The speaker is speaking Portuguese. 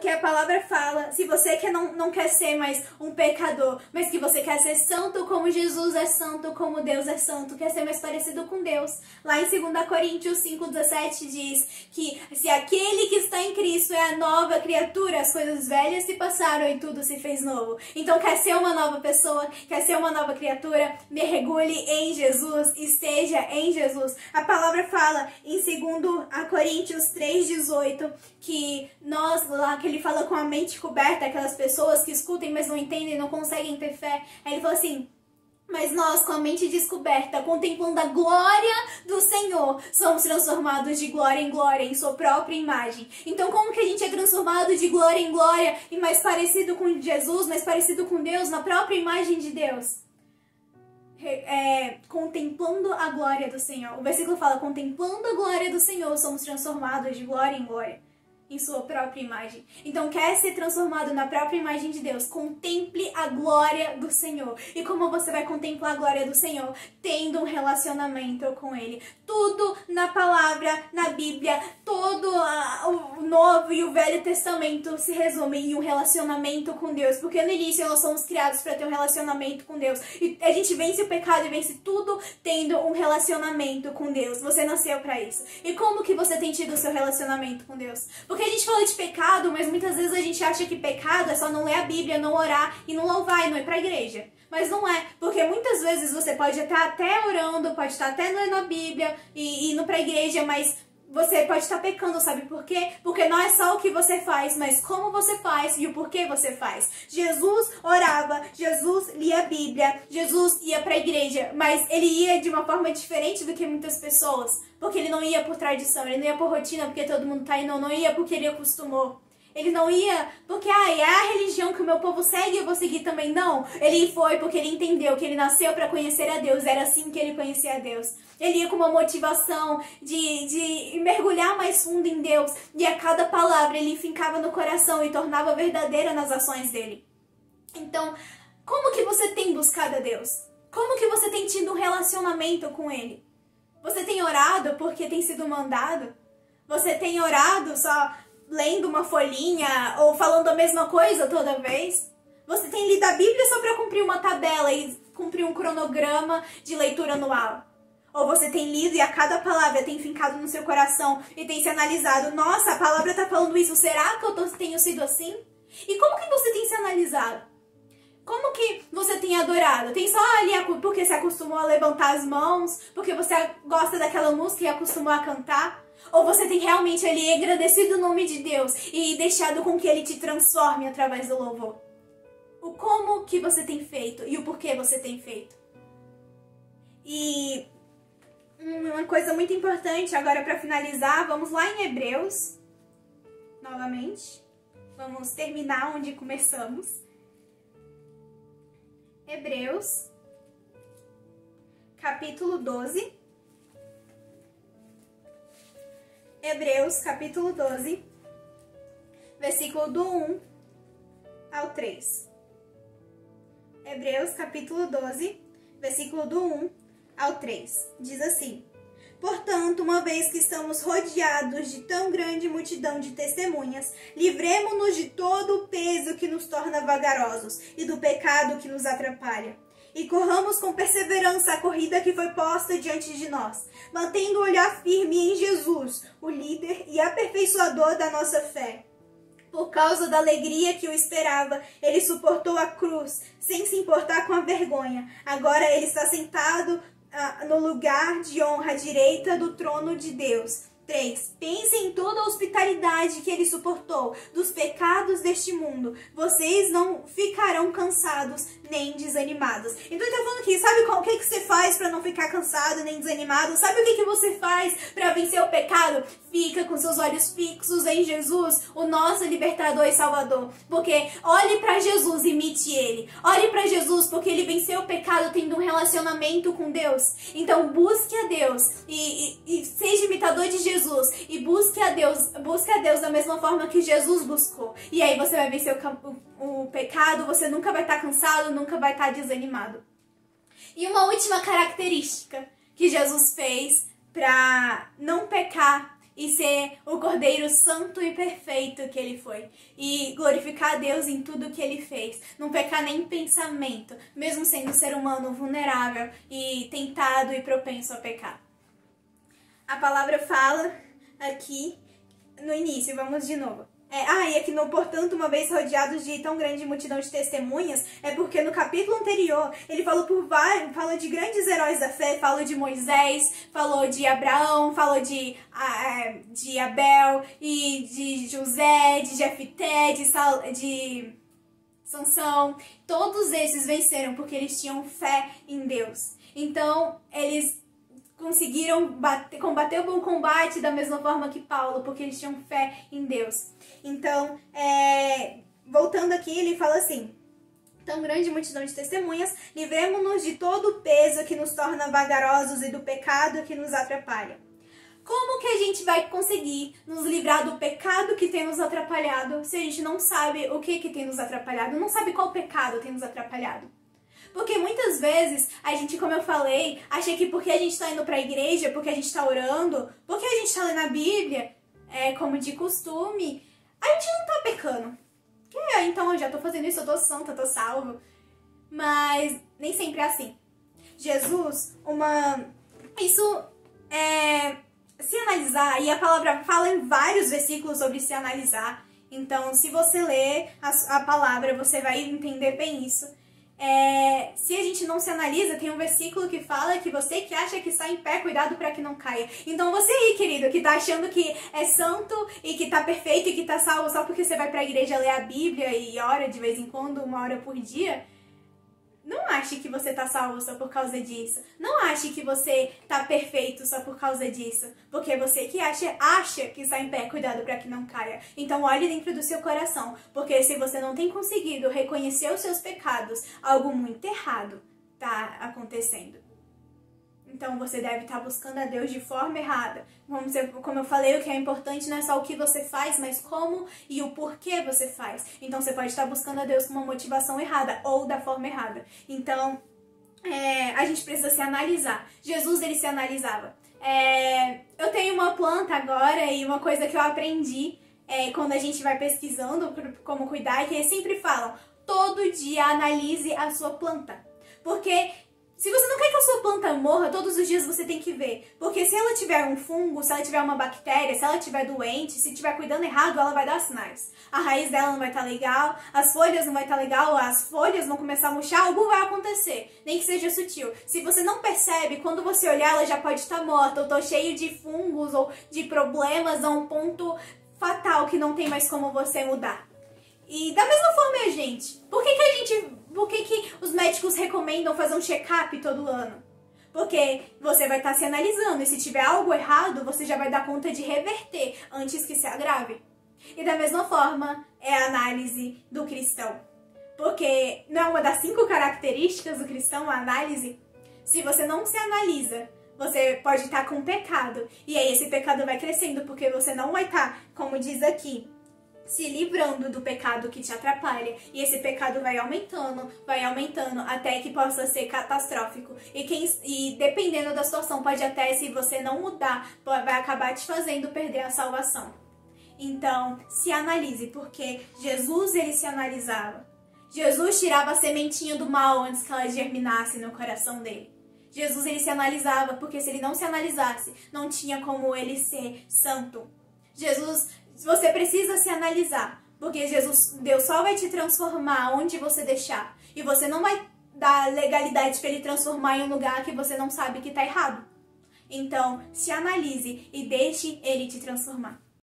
Porque a palavra fala, se você não quer ser mais um pecador, mas que você quer ser santo como Jesus é santo, como Deus é santo, quer ser mais parecido com Deus. Lá em 2 Coríntios 5,17 diz que se aquele que está em Cristo é a nova criatura, as coisas velhas se passaram e tudo se fez novo. Então quer ser uma nova pessoa, quer ser uma nova criatura, mergulhe em Jesus, esteja em Jesus. A palavra fala em 2 Coríntios 3,18 que nós, lá que ele fala com a mente coberta, aquelas pessoas que escutem, mas não entendem, não conseguem ter fé. Aí ele fala assim: mas nós, com a mente descoberta, contemplando a glória do Senhor, somos transformados de glória em glória, em sua própria imagem. Então, como que a gente é transformado de glória em glória e mais parecido com Jesus, mais parecido com Deus, na própria imagem de Deus? Contemplando a glória do Senhor. O versículo fala: contemplando a glória do Senhor, somos transformados de glória em glória, em sua própria imagem. Então, quer ser transformado na própria imagem de Deus? Contemple a glória do Senhor. E como você vai contemplar a glória do Senhor? Tendo um relacionamento com Ele. Tudo na palavra, na Bíblia, todo o Novo e o Velho Testamento se resume em um relacionamento com Deus. Porque no início nós somos criados para ter um relacionamento com Deus. E a gente vence o pecado e vence tudo tendo um relacionamento com Deus. Você nasceu para isso. E como que você tem tido o seu relacionamento com Deus? Porque a gente fala de pecado, mas muitas vezes a gente acha que pecado é só não ler a Bíblia, não orar e não louvar e não ir pra igreja. Mas não é, porque muitas vezes você pode estar até orando, pode estar até lendo a Bíblia e indo pra igreja, mas você pode estar pecando, sabe por quê? Porque não é só o que você faz, mas como você faz e o porquê você faz. Jesus orava, Jesus lia a Bíblia, Jesus ia pra igreja, mas ele ia de uma forma diferente do que muitas pessoas. Porque ele não ia por tradição, ele não ia por rotina, porque todo mundo tá indo, não ia porque ele acostumou. Ele não ia porque, é a religião que o meu povo segue, eu vou seguir também. Não, ele foi porque ele entendeu que ele nasceu para conhecer a Deus, era assim que ele conhecia a Deus. Ele ia com uma motivação de mergulhar mais fundo em Deus, e a cada palavra ele fincava no coração e tornava verdadeira nas ações dele. Então, como que você tem buscado a Deus? Como que você tem tido um relacionamento com Ele? Você tem orado porque tem sido mandado? Você tem orado só lendo uma folhinha ou falando a mesma coisa toda vez? Você tem lido a Bíblia só para cumprir uma tabela e cumprir um cronograma de leitura anual? Ou você tem lido e a cada palavra tem fincado no seu coração e tem se analisado: nossa, a palavra está falando isso, será que eu tenho sido assim? E como que você tem se analisado? Como que você tem adorado? Tem só ali porque você acostumou a levantar as mãos, porque você gosta daquela música e acostumou a cantar? Ou você tem realmente ali agradecido o nome de Deus e deixado com que Ele te transforme através do louvor? O como que você tem feito e o porquê você tem feito? E uma coisa muito importante agora para finalizar, vamos lá em Hebreus, novamente. Vamos terminar onde começamos. Hebreus, capítulo 12. Hebreus, capítulo 12, versículo do 1 ao 3. Hebreus, capítulo 12, versículo do 1 ao 3. Diz assim: portanto, uma vez que estamos rodeados de tão grande multidão de testemunhas, livremo-nos de todo o peso que nos torna vagarosos e do pecado que nos atrapalha. E corramos com perseverança a corrida que foi posta diante de nós, mantendo o olhar firme em Jesus, o líder e aperfeiçoador da nossa fé. Por causa da alegria que o esperava, ele suportou a cruz, sem se importar com a vergonha. Agora ele está sentado no lugar de honra à direita do trono de Deus. 3. Pense em toda a hospitalidade que ele suportou dos pecados deste mundo. Vocês não ficarão cansados nem desanimados. Então ele tá falando aqui, sabe o que você faz para não ficar cansado nem desanimado? Sabe o que você faz para vencer o pecado? Fica com seus olhos fixos em Jesus, o nosso libertador e salvador. Porque olhe para Jesus e imite ele. Olhe para Jesus porque ele venceu o pecado tendo um relacionamento com Deus. Então busque a Deus e seja imitador de Jesus. E busque a Deus da mesma forma que Jesus buscou. E aí você vai vencer o pecado, você nunca vai estar cansado, nunca vai estar desanimado. E uma última característica que Jesus fez para não pecar e ser o Cordeiro santo e perfeito que ele foi, e glorificar a Deus em tudo que ele fez, não pecar nem em pensamento, mesmo sendo um ser humano vulnerável e tentado e propenso a pecar. A palavra fala aqui no início, vamos de novo. E aqui no portanto, uma vez rodeados de tão grande multidão de testemunhas, é porque no capítulo anterior ele fala de grandes heróis da fé, falou de Moisés, falou de Abraão, falou de Abel e de José, de Jefté, de Sansão. Todos esses venceram porque eles tinham fé em Deus. Então eles conseguiram combater o bom combate da mesma forma que Paulo, porque eles tinham fé em Deus. Então, voltando aqui, ele fala assim: tão grande multidão de testemunhas, livremo-nos de todo o peso que nos torna vagarosos e do pecado que nos atrapalha. Como que a gente vai conseguir nos livrar do pecado que tem nos atrapalhado se a gente não sabe o que tem nos atrapalhado, não sabe qual pecado tem nos atrapalhado? Porque muitas vezes a gente, como eu falei, acha que porque a gente está indo para a igreja, porque a gente está orando, porque a gente está lendo a Bíblia, como de costume, a gente não está pecando. Então eu já estou fazendo isso, eu estou santa, eu estou salvo. Mas nem sempre é assim. Jesus, isso se analisar, e a palavra fala em vários versículos sobre se analisar. Então, se você ler a palavra, você vai entender bem isso. Se a gente não se analisa, tem um versículo que fala que você que acha que está em pé, cuidado para que não caia. Então você aí, querido, que tá achando que é santo e que tá perfeito e que tá salvo só porque você vai pra igreja ler a Bíblia e ora de vez em quando, 1 hora por dia, não ache que você tá salvo só por causa disso. Não ache que você tá perfeito só por causa disso. Porque você que acha que está em pé, cuidado para que não caia. Então olhe dentro do seu coração. Porque se você não tem conseguido reconhecer os seus pecados, algo muito errado tá acontecendo. Então você deve estar buscando a Deus de forma errada. Como eu falei, o que é importante não é só o que você faz, mas como e o porquê você faz. Então você pode estar buscando a Deus com uma motivação errada ou da forma errada. Então a gente precisa se analisar. Jesus, ele se analisava. Eu tenho uma planta agora e uma coisa que eu aprendi quando a gente vai pesquisando como cuidar, é que eles sempre falam, todo dia analise a sua planta. Porque se você não quer que a sua planta morra, todos os dias você tem que ver. Porque se ela tiver um fungo, se ela tiver uma bactéria, se ela estiver doente, se estiver cuidando errado, ela vai dar sinais. A raiz dela não vai estar legal, as folhas não vai estar legal, as folhas vão começar a murchar, algo vai acontecer, nem que seja sutil. Se você não percebe, quando você olhar, ela já pode estar morta, ou tô cheio de fungos ou de problemas a um ponto fatal que não tem mais como você mudar. E da mesma forma, gente, por que os médicos recomendam fazer um check-up todo ano? Porque você vai estar se analisando e se tiver algo errado, você já vai dar conta de reverter antes que se agrave. E da mesma forma é a análise do cristão. Porque não é uma das 5 características do cristão a análise? Se você não se analisa, você pode estar com pecado. E aí esse pecado vai crescendo porque você não vai estar, como diz aqui, se livrando do pecado que te atrapalha. E esse pecado vai aumentando até que possa ser catastrófico. E dependendo da situação, pode até, se você não mudar, vai acabar te fazendo perder a salvação. Então, se analise, porque Jesus, ele se analisava. Jesus tirava a sementinha do mal antes que ela germinasse no coração dele. Jesus, ele se analisava, porque se ele não se analisasse, não tinha como ele ser santo. Você precisa se analisar, porque Deus só vai te transformar onde você deixar. E você não vai dar legalidade para ele transformar em um lugar que você não sabe que está errado. Então, se analise e deixe ele te transformar.